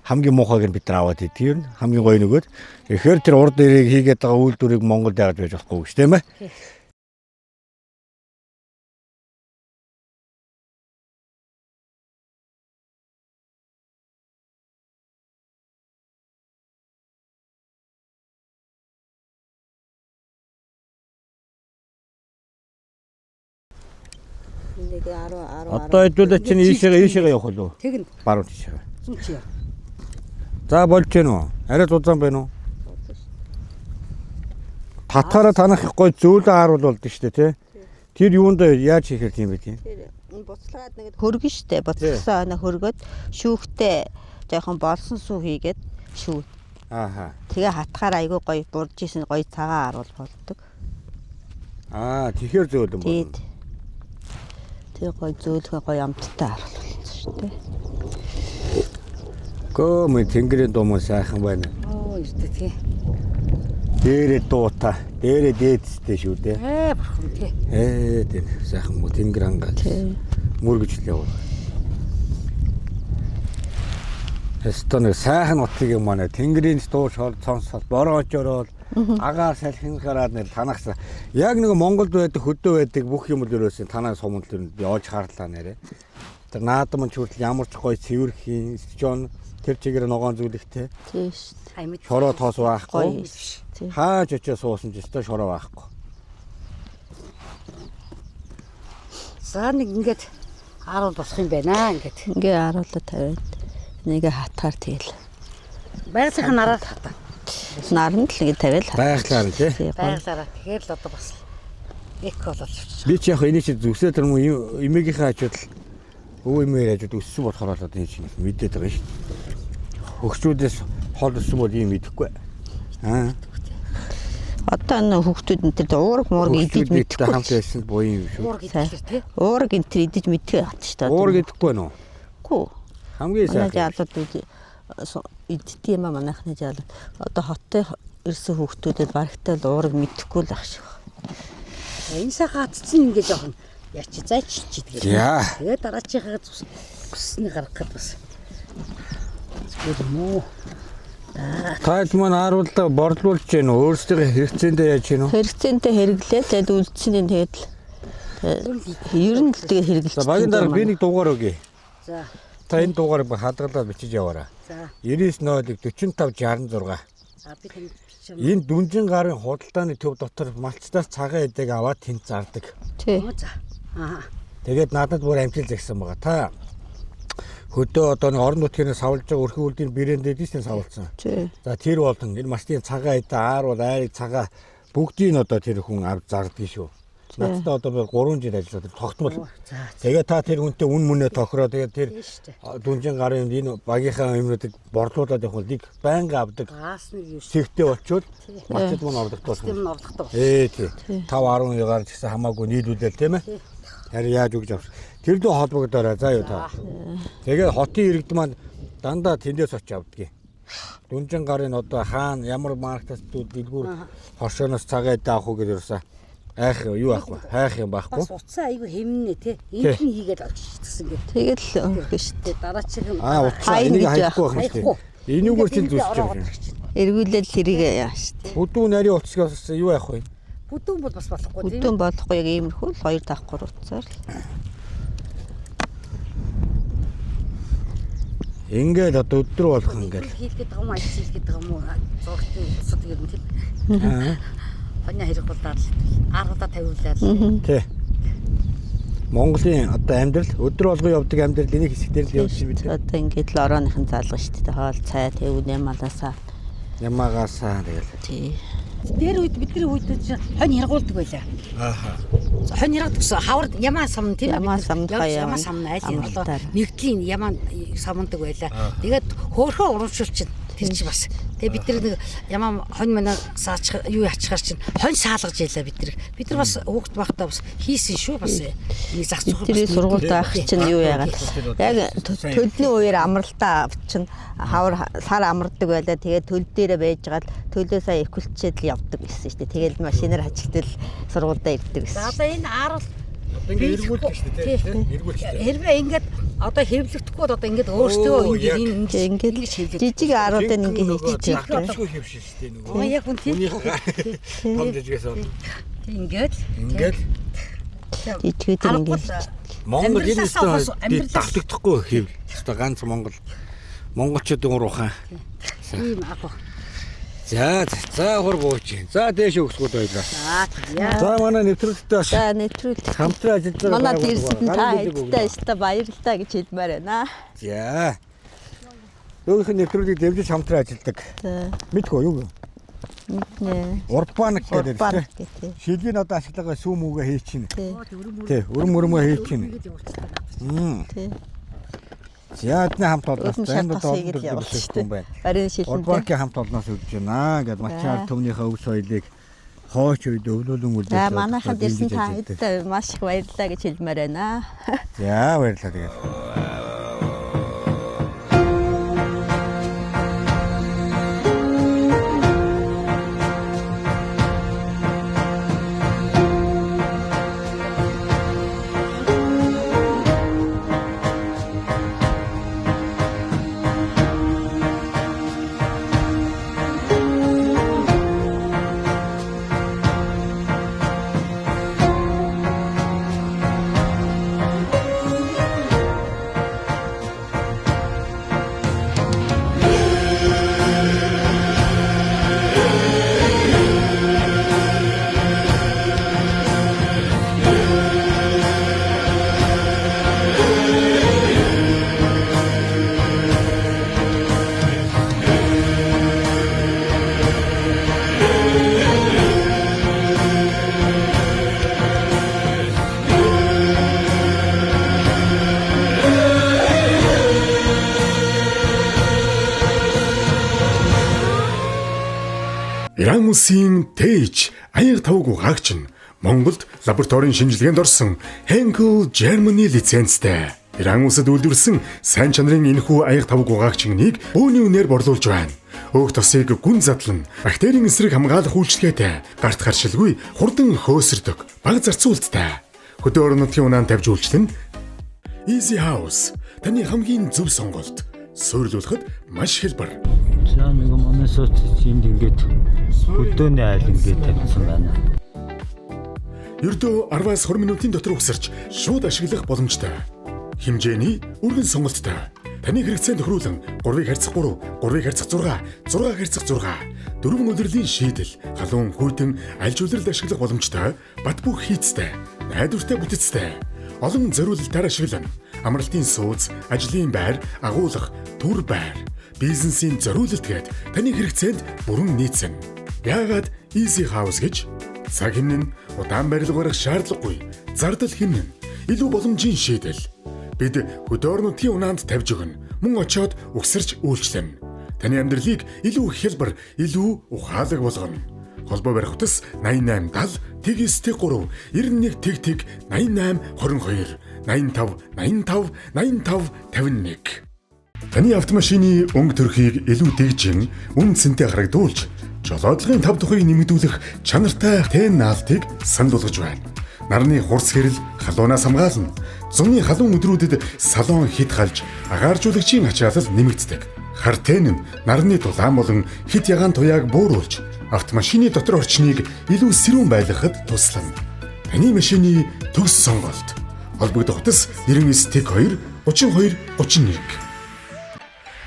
хамгийн муухайг нь бид нар аваад идэв юм. Хамгийн гоё нөгөөд. Тэгэхээр тэр урд ирийг хийгээд байгаа үйлдвэрийг Монголд яагаад байж болохгүй гэж тийм ээ. Одоо хэдүүлээ чинь ийшээгээ явах уу? Тэгнь. Баруун тийшээ. Зүчээ. За болж гэнэ үү? Арай зузаан байна уу? Татаараа танах гой зөөлөн хааруул болд нь шүү дээ, тий? Тэр юунд яаж хийхээр тийм бэ тийм? Энэ буцалгаад нэг хөргөн штэ. Буцалсан оноо хөргөд шүүхтэй жоохон болсон сүү хийгээд шүү. Ааха. Тэгээ хатгаар айгүй гоё бурж исэн гоё цагаан харуул болдог. Тэгэхээр зөөлөн болно. Тэгээ гоё зөөлхөө гоё амттай харуул болсон штэ. Гомын тэнгэрийн дуумаа сайхан байна. Ирдэ тий. Дээрээ дуута, дээрээ дээдстэй шүү дээ. Бурхан тий. Тийм сайхан мө тэнгэр хангаал. Мөргөж л яваа. Эстон сайхан утгыг юм манай тэнгэрийн дуу шол сонсол бороочорол агаар салхин гараад нэр танахсан. Яг нэг Монголд байдаг хөдөө байдаг бүх юм л өрөөсөн танаа суманд л явж харлаа нэрэ. Тэр наадам ч хүртэл ямар ч гоё цэвэрхийн стежон Тэр чигээр ногоон зүйлэгтэй. Тийш. Шороо тоос Гоё. байхгүй. Хааж очиж суусан ч өстой шороо байхгүй. За нэг ингээд харуул босох юм байна ингээд. Ингээ харуулаад тавиад нэг хатгаар тэгэл. Байгалийнхаа нараар хатаа. Наранд л ингээ тавиал. Байгалаар нь тий. Байгалаараа тэгэхээр л одоо бас эко болол. Би ч яг энэ чи зүсээ тэр юм эмээгийнхээ хажууд өө эмээр хажууд өссөн болохоор л одоо энэ чинь мэдээд байгаа шүү дээ. Хөгчүүдээс хол өссөн бол ийм мэдэхгүй. Аа. Одоо энэ хүүхдүүд энэ тэр уураг муураг идэж мэдхгүй. Хамт байсан буян юм шүү. Уур гэдэг тий. Уураг энэ тэр идэж мэдхгүй байгаад шүү дээ. Уур гэдэггүй нөө. Гүү. Хамгийн Манай сайхан. жаалууд иддэг юм аа манайхны жаалууд. Одоо хоттой ирсэн хүүхдүүдэд барагтай л уураг мэдхгүй л ах шиг. Энэ сайхан хатцсан ингээд жоохон яач зайчилж идэх. Яа. Тэгээд дараачихаа бүсний гаргахад бас. Зүгмөө. Таад маань харуулдаа борлуулж гэнэ үү? Өөрсдөө хэрэгцээндээ яаж гэнэ үү? Хэрэгцээндээ хэрэглээ. Тэгээд үлдсэний тэгээд ер нь л тэгээд хэрэглэж. За багийн дараа би нэг дугаар өгье. За. Та энэ дугаарыг хадгалаад бичиж яваарай. За. 99-ыг 45-66. А би танд бичиж. Энэ дүнжин гарын худалдааны төв дотор малцтаас цагаан эдэг аваад тэнд зардаг. Тий. За. Аа. Тэгээд надад бүр амжилт загсан байгаа. Та хөдөө одоо нэг орон нутгийн савлж байгаа өрхөн үлдийн брэнд эдийн савлцсан. Тий. За тэр болон энэ мастын цагаан эдэг аар бол айрыг цагаан бүгдийг одоо тэр хүн авч зардаг шүү. Надтай одоо 3 жил ажиллаад тогтмол. Тэгээ та тэр хүнтэй үн мүнээ тохироо тэгээд тэр дүнжин гарын энэ багийнхаа юмнуудыг борлуулад явах бол нэг байнга авдаг. Гаас нэг юу. Сэгтэй очивол мацад мөн ордогдох. Тийм нь ордогдох. Тий. 5-10 гарч гэсэн хамаагүй нийлүүлэл тийм ээ. Харин яаж өгж авах. Тэр дөө холбогдоорой заа юу та. Тэгээ хотын иргэд маань дандаа тэндээс очиж авдаг. Дүнжин гарын одоо хаана ямар маркетаас дэлгүүр хоршооноос цагаа эдэ авах уу гэж юусан. Айх юу ах вэ? Хайх юм байхгүй. Бас уцаа айгүй хэмнэ тий. Энд нь хийгээд оччихсан гэдэг. Тэгэл өнгө шүү дээ. Дараачих нь Уцаа энийг хайхгүй байх юм шүү дээ. Энийгээр чинь зүсэж байгаа. Эргүүлэл хэрэг яа шүү дээ. Бүдүүн нарийн уцгаас юу яах вэ? бүдүүн бол бас болохгүй тийм. Бүдүүн болохгүй яг иймэрхүү л 2 давх 3 уцаар л. Ингээд одоо өдөр болох ингээд. Хийлгээд байгаа юм ажил хийлгээд байгаа юм уу? Зургтын усад ер нь тийм. Хоны хэрэг болдаад аргадаа тавиулаад. Тий. Монголын одоо амьдрал өдөр болгон явдаг амьдрал энийг хэсэгтэр л явж байна. Одоо ингээд л орооныхын залга шүү дээ. Хоол цай тэвүүн ямаалаасаа. Ямаагаасаа тэгэл. Тий. Тэр үед бидний үед хонь яргуулдаг байлаа. Ааха. Хонь яргадаг гэсэн хавар ямаа сам тийм. Ямаа самдгаа ямаа сам айл юм болоо. Нэгдлийн ямаа самдаг байлаа. Тэгээд хөөхөө урамшуулчин тэр чи бас. Тэгээ бид нар нэг ямаа хонь манай саачих юу яачихаар чинь хонь саалгаж яйлаа бид нар. Бид нар бас хөөхт байхдаа бас хийсэн шүү бас. Нэг зах зураг. Тэр сургуульд авах чинь юу яагаад. Яг төлний үеэр амралтаа авчин хавар сар амардаг байлаа. Тэгээ төл дээрээ байжгаад төлөөсөө эквилчээд л явдаг гэсэн шүү дээ. Тэгээл машинаар хажигдэл сургуульдаа ирдэг гэсэн. За одоо энэ аарал Ингээд эргүүлдэг шүү дээ тийм. Эргүүлдэг. Хэрвээ ингээд одоо хэвлэгдэхгүй одоо ингээд өөртөө ингээд жижиг ааруудыг ингээд хийчих. Тэгшгүй хэвшин шүү дээ нөгөө. яг үн тийм. Том жижигээс бол. Ингээд жижигүүд ингээд Монгол энэ өстөө давтагдахгүй хэв. Өстөө ганц монголчуудын уруухан. ийм агуу. За хург ууч. За дээш өгсгүүд байлаа. За манай нэвтрүүлэгтээ бас. За нэвтрүүлэг. Хамтран ажиллаж байгаа. Манай дэрсэд нь та хэдтэй өстө баярлалаа гэж хэлмээр байна. За. Өөрийнх нь нэвтрүүлгийг дэмжиж хамтран ажилладаг. За. Мэдгүй юу? Мэднэ. Урбанк гэдэг тийм. Шилгийн одоо ашиглагаа сүүм үгээ хийж чинь. Тий, өрөмөө хийж чинь. Тий. Яадны хамт олноос энэ бол явуулсан юм байна. Харин шилэнтэй. Урбанкийн хамт олноос өгч байна. Ингээд мачаар төвнийхээ өв соёлыг хооч үед өвлүүлэн үлдээж. За манайхан дэрсэн та хэдтэй маш их баярлалаа гэж хэлмээр байна. За баярлалаа тэгээд. Иран улсын Тээж аяга тавг угаагч нь Монголд лабораторийн шинжилгээнд орсон Henkel Germany лицензтэй. Иран улсад үйлдвэрлэсэн сайн чанарын энэхүү аяга тавг угаагчныг бөөний үнээр борлуулж байна. Өөх тосыг гүн задлан бактерийн эсрэг хамгаалах үйлчилгээтэй, гарт харшилгүй, хурдан хөөсөрдөг, бага зарцуулттай. Хөдөө орон нутгийн унаанд тавьж үйлчлэн Easy House таны хамгийн зөв сонголт. Суйрлуулахад маш хялбар. За нэг манай сууц энд ингээд хөдөөний айл ингээд тавьсан байна. Ердөө 10-20 минутын дотор угсарч шууд ашиглах боломжтой. Хэмжээний өргөн сонголттой. Таны хэрэгцээнд тохируулан 3x3, 3x6, 6x6, дөрвөн удирдлийн шийдэл, халуун хүйтэн аль жуулралд ашиглах боломжтой, бат бөх хийцтэй, найдвартай бүтэцтэй. Олон зориулалтаар ашиглана. Амралтын сууц, ажлын байр, агуулга, түр байр, бизнесийн зориулалт гээд таны хэрэгцээнд бүрэн нийцсэн. Яагаад Easy House гэж? Цаг хэмнэн, удаан барилга барих шаардлагагүй, зардал хэмнэн, илүү боломжийн шийдэл. Бид хөдөө орон нутгийн унаанд тавьж өгнө. Мөн очоод угсарч үйлчлэнэ. Таны амьдралыг илүү хялбар, илүү ухаалаг болгоно. Холбоо барих утас 88 70 ТГСТ3 91 ТГТ 88 22 85 85 85 51. Таны автомашины өнгө төрхийг илүү дэгжин, үн цэнтэй харагдуулж, жолоодлогын тав тухыг нэмэгдүүлэх чанартай тэн наалтыг санд болгож байна. Нарны хурц хэрэл халуунаас хамгаална. Зуны халуун өдрүүдэд салон хит халж, агааржуулагчийн ачаалал нэмэгддэг. Хартэн нь нарны дулаан болон хит ягаан туяаг бууруулж, автомашины дотор орчныг илүү сэрүүн байлгахад туслана. Таны машины төгс сонголт. Холбогдох утас 99 тэг 2 32 31.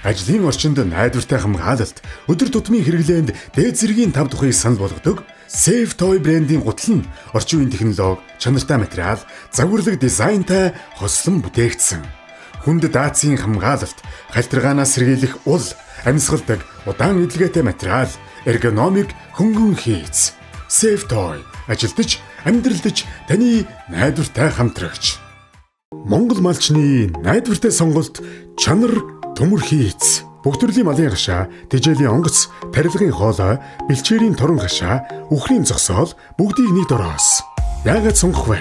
Ажлын орчинд найдвартай хамгаалалт, өдөр тутмын хэрэглээнд дээд зэргийн тав тухыг санал болгодог Safe Toy брендийн гутал нь орчин үеийн технологи, чанартай материал, загварлаг дизайнтай хослон бүтээгдсэн. Хүнд даацын хамгаалалт, халтиргаанаас сэргийлэх ул, амьсгалдаг, удаан эдлгээтэй материал, эргономик хөнгөн хийц. Safe Toy ажилдж, амьдралдж таны найдвартай хамтрагч. Монгол малчны найдвартай сонголт чанар төмөр хийц. Бүх төрлийн малын гашаа, тэжээлийн онгоц, тарилгын хоолой, бэлчээрийн торон гашаа, үхрийн зогсоол бүгдийг нэг дороос. Яагаад сонгох вэ?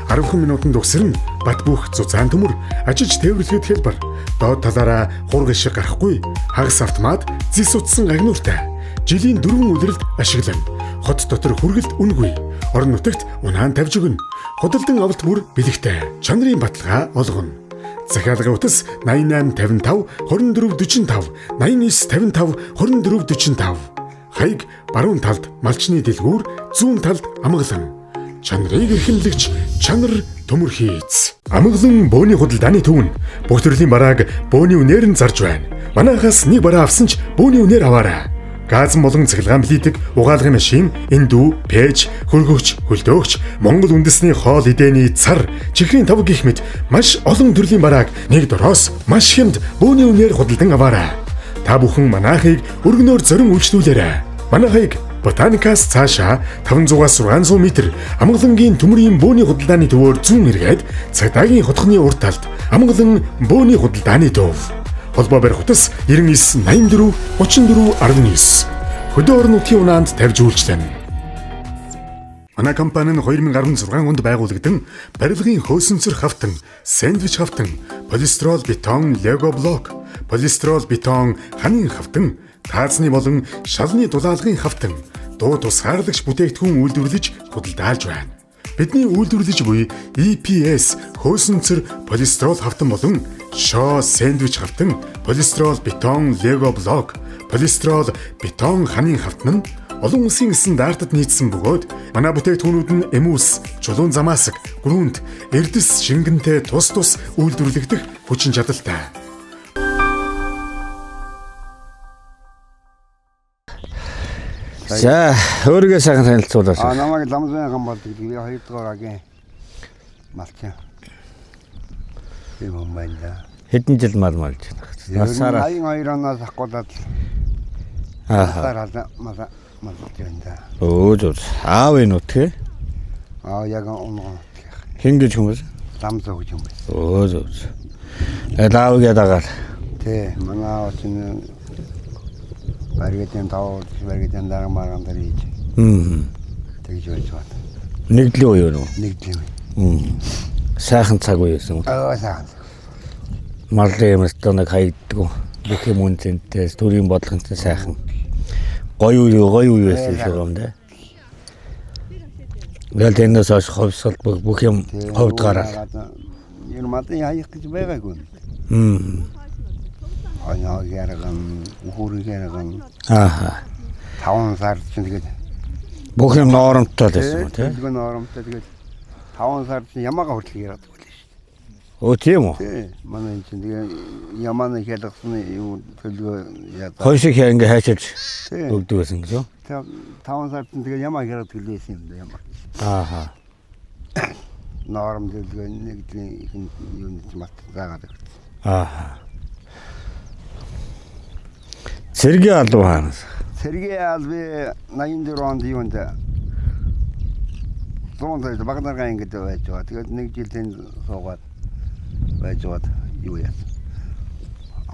10 минутанд угсарна, бат бөх зузаан төмөр, ажиж тээвэрлэхэд хялбар. Доод талаараа хург шиг гарахгүй, хагас автомат, зис утсан гагнууртай. Жилийн 4 үлрэлд ашиглана. Хот дотор хүргэлт үнгүй. Орон нутагт унаан тавьж өгнө. Худалдан авалт бүр бэлэгтэй. Чанарын баталгаа олгоно. Захиалгын утас 88 55 24 45 89 55 24 45. Хаяг баруун талд малчны дэлгүүр, зүүн талд амгалан. Чанарыг эрхэмлэгч чанар төмөр хийц. Амгалан бөөний худалдааны төв нь бүх төрлийн барааг бөөний үнээр нь зарж байна. Манайхаас нэг бараа авсан ч бөөний үнээр аваарай. Газ болон цахилгаан плитик, угаалгын машин, эндүү, пеж, хөргөгч, хөлдөөгч, Монгол үндэсний хоол эдээний цар, чихрийн тав гэх мэт маш олон төрлийн барааг нэг дороос маш хямд бөөний үнээр худалдан аваарай. Та бүхэн манайхыг өргөнөөр зорин үйлчлүүлээрэй. Манайхыг Ботаникаас цаашаа 500-аас 600 м амгалангийн төмөрийн бөөний худалдааны төвөөр зүүн эргээд цагдаагийн хотхны урд талд амгалан бөөний худалдааны төв. Холбоо барих утас 99 84 34 19. Хөдөө орон нутгийн унаанд тавьж үйлчлэнэ. Манай компани нь 2016 онд байгуулагдсан барилгын хөөсөнцөр хавтан, сэндвич хавтан, полистирол бетон лего блок, полистирол бетон ханын хавтан, таацны болон шалны дулаалгын хавтан, дуу тусгаарлагч бүтээгдэхүүн үйлдвэрлэж худалдаалж байна. Бидний үйлдвэрлэж буй EPS хөөсөнцөр полистирол хавтан болон шоо сэндвич хавтан, полистирол бетон лего блок, полистирол бетон ханын хавтан нь олон улсын стандартад нийцсэн бөгөөд манай бүтээгдэхүүнүүд нь эмүүс, чулуун замаасаг, гүрүнд, эрдэс шингэнтэй тус үйлдвэрлэгдэх хүчин чадалтай. За, өөрийгөө сайхан танилцуулаач. Намайг Ламзан гам болдог. Би 2 дугаар агийн малчин. Би мамайда. Хэдэн жил мал малж байна? Насаараа 82 оноос ахгуулаад. Насаараа малж байна. Зур. Аав энэ үтгэ? Яг оноо. Хэн гэж хүмүүс? Ламзан гэж хүмүүс. Зур. Аав гэдэг агаар. Тэ, манай очин Баригдэн тав баригдэн дараа маргаан дээр хийж. Тэгж байж байна. Нэгдлийн үе юу? Нэгдлийн. Сайхан цаг үе байсан. Сайхан. Марлын юмстай нэг хаягддаг. Бүх юм үнцэнтэй, төрийн бодлоготой сайхан. Гоё үе байсан шиг юм да. Гэл энэс хойш ховсол бүх юм ховд гараад. Ер матын яах гэж байгаагүй. Анаа ярган, ухуурын ярган. 5 сар чинь тэгээд бүх юм норомтой байсан үү, тий? Бүх норомтой тэгээд 5 сар чинь ямаага хүртэл яриад байлаа шүү дээ. Оо тийм үү? Тий. Манай чинь тэгээд ямааны хэлгсэн юу төлгөө яа. Хойшиг ингээ хайчиж өгдөг байсан гэж юу? 5 сар чинь тэгээд ямаага яриад гэлээсэн юм да ямаа. Норм төлгөө нэгдлийн юм мат заагаад өгсөн. Сергей алуу хаанаас? Сергей албы 84 онд юунд зүүн багнаргаа ингэж байж байгаа. Тэгээд нэг жилийн суугаад байж байгаа юу яа.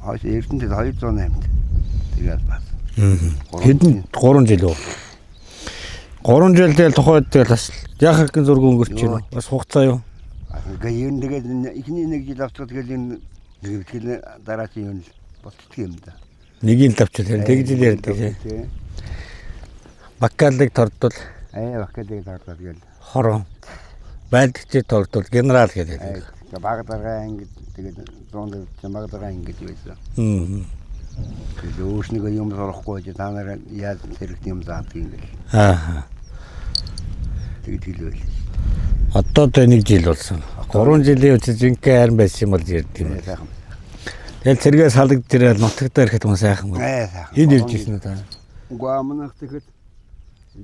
Хойш эрдэнэд 208-д. Тэгээд бас. Хэдэн 3 жил үү? 3 жил тэгэл тухайд тэгэл бас яхахын зураг өнгөрч байна. Бас хугацаа юу? Ингээ ер нь тэгээд эхний нэг жил авчихсан тэгэл энэ тэгэл дараагийн юм болчихдаг юм да. Нэгийг тавчил тэгж л ярьдаг тий. Бакалыг тордвол бакалыг тордвол гэл хорон байлдагчид тордвол генерал гэдэг. Багдаргаа ингэ тэгээд 100 багдаргаа ингэ байсан. Тэгээд өөрснөө юм сурахгүй ч та нараа яаж зэрэгт юм заадаг юм бэл. Тэгээд хэлвэл одоо тэ 1 жил болсон. 3 жилийн үеч жинхэнэ харин байсан юм бол ярьд юм. Тэгэл цэргээс халагдчихрэл нутагтаа ирэхэд мөн сайхан байна. Энэ ирж ирсэн үү та? Үгүй манайх тэгэхэд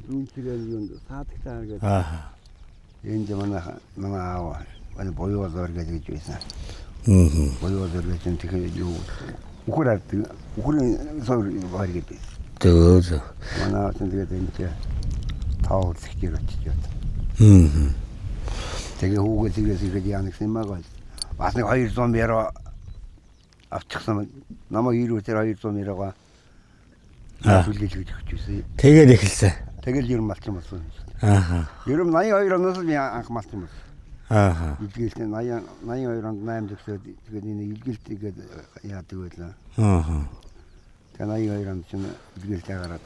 зүүнчрэл юунд саадагтаа гэдэг. Энд манай аав манай боёозор гэж байсан. Боёозор гэж тэгэхээр юу ухрын сор баг гэдэг. Тэгвэл манай тэгээд энэ таа үзчих очиж байна. Тэгээ хүүгээ тэгээд яанах юм аа. Бас нэг 200 мянга авчихсан намайг ирүүтер 200 мянга хүлээж өгч байсан. Тэгээд эхэлсэн. Тэгэл ер нь малчин болсон. Ер нь 82 оноос би анх малчин болсон. Илгээлт 82 онд 8 төгсөөд тэгээд энэ илгээлт тэгээд яадаг байлаа. Тэгээд 82 онд чинь илгээлт гараад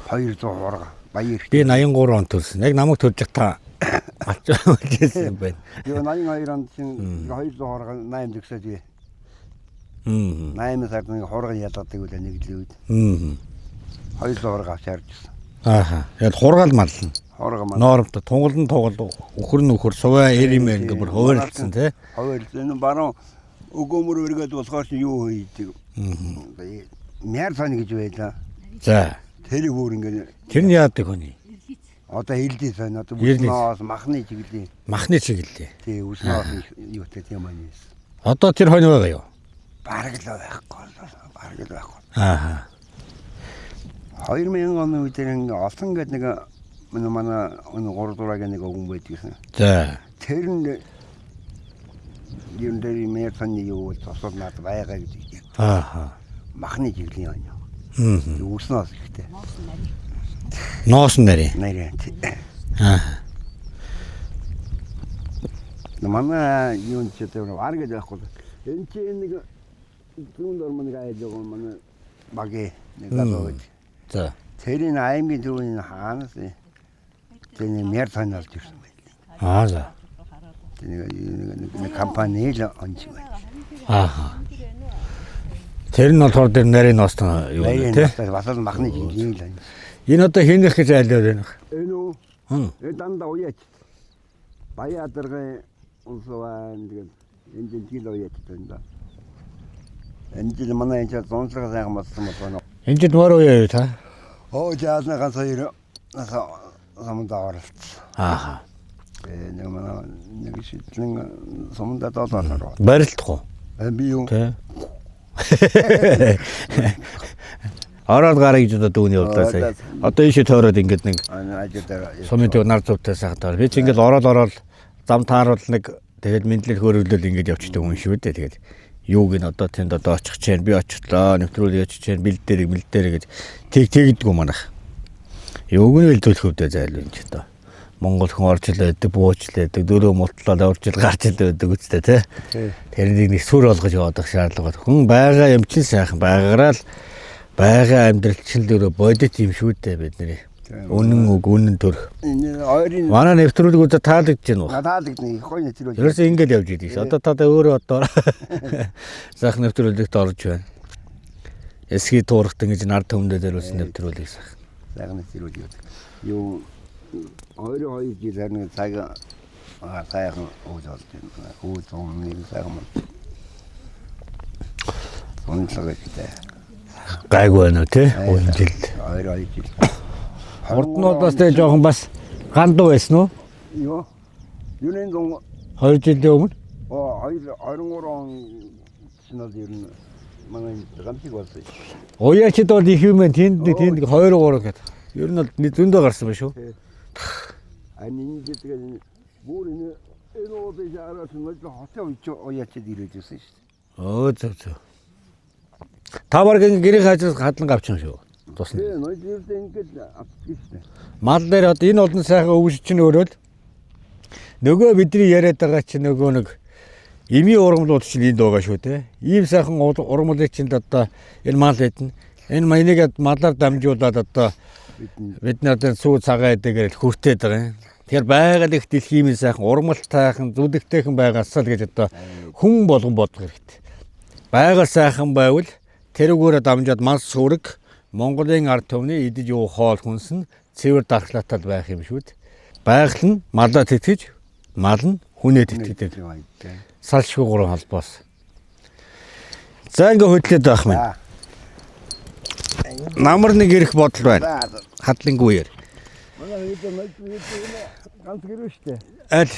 200 хурга баяр. Би 83 онд төрсөн. Яг намайг төрж та алчсан юм байна. Юу 82 онд чинь 200 хурга 8 төгсөөд би 8 сард нэг хурган ялгадаг үлээ нэг л үед. 200 хурга авч харжсэн. Яг хургаал марлна. Хурга мал. Ноормтой тунгалан тугал өхөр суваа эрим ингээ бүр хуваарлцсан тий. Хуваарлцсан баруун өгөөмөр өргөд болохоор юу хийдэг. Мяр цааны гэж байлаа. За. Тэр өөр ингээ тэр нь яадаг хөний. Одоо хилдээ сайн одоо үснээс махны чиглэлээ. Махны чиглэлээ. Тий үснээс юутай тийм аа. Одоо тэр хонь байгаа юу? Бараг л байхгүй. Бараг л байхгүй. 2000 оны үед нэг олон гэдэг нэг манай 3 дураагийн нэг өгөн байдгийсэн. За. Тэр нь юм дээр мэрцаны юу цосол над байгаа гэж хэлдэг. Махны чиглэлийн юм. Үснээс ихтэй. Ноос нэрээ. Нэрээ. Манай юун ч тэр бараг л байхгүй. Энэ чинь нэг зүүн дормон гайж байгаа манай багийн нэг гадаад. За. Тэрийн аймгийн төрийн хаанаас тэний мяр цаанаас ирсэн байл. За. Нэг компани л онч байна. Тэр нь болохоор тэр нарийн ноостон юу вэ те? Бас л махны жингийн л байна. Энэ одоо хийнэх гэж айлаар байна. Энэ үү? Дандаа уяач. Баяадаргын улсваа тэгээд энэ жингийн уяач байна. Энэ жил манай энэ зонцлог сайхан болсон байна. Энэ жил мөр уяа юу та? Жаасна ганц хоёр самунда оролцсон. Нэг манай нэг шидлэн самунда доолоор. Барилдах уу? Би юу? Тэ. Ороод гараа гэж одоо дүүний урдаа сая. Одоо ийшээ тойроод ингээд нэг сумын төв нар зовтой сайхтаар. Би ч ингээд ороод зам тааруул нэг тэгээд мэдлэл хөөрөлөл ингээд явчихдаг юм шүү дээ. Тэгээд юуг нь одоо тэнд одоо очих чинь би очихлоо нэвтрүүлэг очих чинь бэлдээрэг гэж тэгдэггүй манайх. Юуг нь бэлдүүлэх үүдээ зайлгүй юм ч одоо. Монгол хүн орж илээ гэдэг буучлаа гэдэг дөрөв мултлаа орж ил гарч илээ гэдэг үстэй тий. Тэрнийг нэг сүр олгож явах шаардлага. Хүн байгаа юм чинь сайхан байгаараа л байгаа амьдрал чинь л бодит юм шүү дээ бидний. Үнэн үг үнэн төрх. Манай нэвтрүүлэг үзэ таалагдж байна уу? Таалагдна. Хой нэвтрүүлэг. Ерөөсөө ингэж явж идэг ш. Одоо та өөрөө одоо сайхан нэвтрүүлэгт орж байна. Эсхий туурахтан гэж нард төмдөө дөрүүлсэн нэвтрүүлэг сайхан. Сайхан нэвтрүүлэг. Юу 2 жил харин цаг сайхан уулзалт байна. Уулзсан сайхан мөн. Онцлог гэдэг. Гайгүй байна уу те? Уулзалт. 2 жил. Хурднуудаас тэ жоохон бас гандуу байсан уу? Юу? Юуны 동 2 жилийн өмнө? 23 он шинэл ер нь манай гамшиг болсон. Уяачд бол их юм байна. Тэнд 2 3 гэдэг. Ер нь бол зөндөө гарсан байна шүү. Ani гэдэг бүр энэ өөдөө яарах нь л хотоо ич уяачд ирээд байсан шүү. Зөв. Та баргийн гэрийн хажууд хадлан авчихсан шүү. Тусна. Тэгээ ноёдын ингээд авчихсан. Мал дээр одоо энэ олон сайхан өвч чинь өөрөө л нөгөө бидний яриад байгаа чинь нөгөө нэг эми ургамлууд чинь энд байгаа шүү те. Ийм сайхан ургамлыг чинь одоо энэ мал хэдэн энэ маяныг малаар дамжуулаад одоо бид надад сүү цагаа эдэгээр хүртээд байгаа юм. Тэгэхээр байгаль их дэлхийн сайхан ургамалтайхан зүдэгтэйхэн байгаас л гэж одоо хүн болгон бодох хэрэгтэй. Байгаль сайхан байвал тэрүүгээрээ дамжаад манс сүрэг Монголын ард түмний идэж юу хоол хүнс нь цэвэр дархлаатай байх юм шүү дээ. Байгаль нь малаа тэтгэж, мал нь хүнээ тэтгэдэг. Салшгүй гурван холбоос. За ингээ хөдлөд байх маань. Намар нэг ирэх бодол байна. Хадлангүй яар. Манай хэд ганц гэрүү штэ. Аль.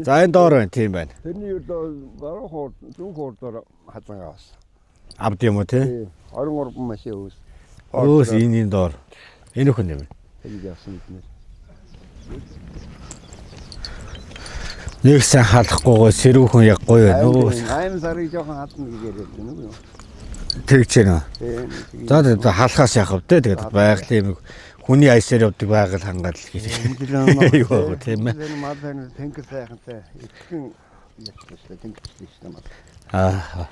За энэ доор байна, тийм байна. Тэрний өрдөө баруун хурд, зүүн хурдоор хазангаа бас. Авд юм уу те? 23 машин өөс. Өөс энэ доор. Энэ хүн юм. Энийг яасан юм. Нэг сайн халахгүйгоо сэрүүхэн яггүй байна. Аим сарыг жоохон хатна гэгээд байна уу? Тэгж байна. За халахаас яах вэ? Тэгээд байгалийн хүний айсаар явдаг байгаль хангаал гэж. Юу тийм ээ. Мал байна, тэнгэр сайхантай. Итгэн яах вэ? Тэнгэр чинь юм. Аа.